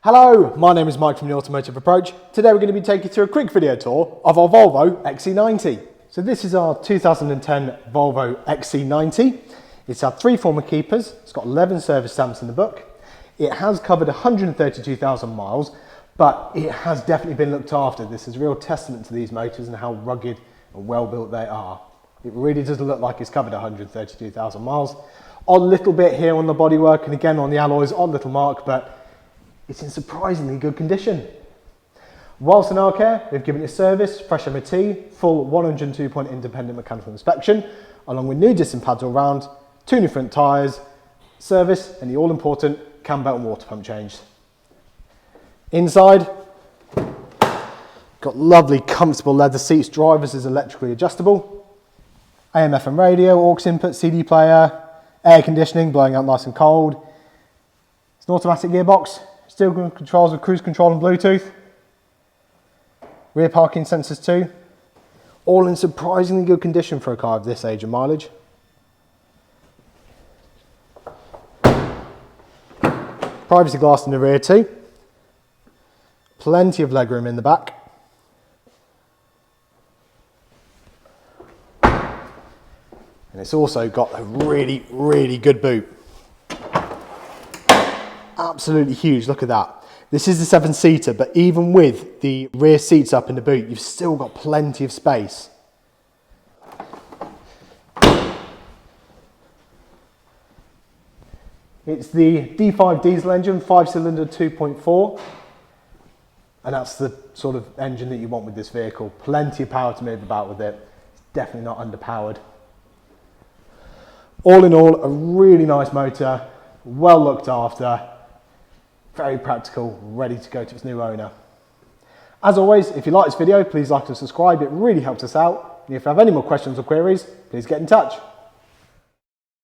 Hello, my name is Mike from the Automotive Approach. Today we're going to be taking you through a quick video tour of our Volvo XC90. So this is our 2010 Volvo XC90. It's had 3 former keepers, it's got 11 service stamps in the book. It has covered 132,000 miles, but it has definitely been looked after. This is a real testament to these motors and how rugged and well built they are. It really doesn't look like it's covered 132,000 miles. Odd little bit here on the bodywork and again on the alloys, odd little mark, but it's in surprisingly good condition. Whilst in our care, we've given it a service, fresh MOT, full 102-point independent mechanical inspection, along with new disc and pads all round, 2 new front tyres, service, and the all-important cambelt and water pump changed. Inside, got lovely comfortable leather seats, drivers is electrically adjustable, AM/FM radio, aux input, CD player, air conditioning, blowing out nice and cold. It's an automatic gearbox, steering controls with cruise control and Bluetooth, rear parking sensors too, all in surprisingly good condition for a car of this age and mileage. Privacy glass in the rear too, plenty of legroom in the back. And it's also got a really good boot. Absolutely huge, look at that. This is the 7-seater, but even with the rear seats up in the boot, you've still got plenty of space. It's the D5 diesel engine, 5-cylinder 2.4, and that's the sort of engine that you want with this vehicle. Plenty of power to move about with it. It's definitely not underpowered. All in all, a really nice motor, well looked after, very practical, ready to go to its new owner. As always, if you like this video, please like and subscribe. It really helps us out. And if you have any more questions or queries, please get in touch.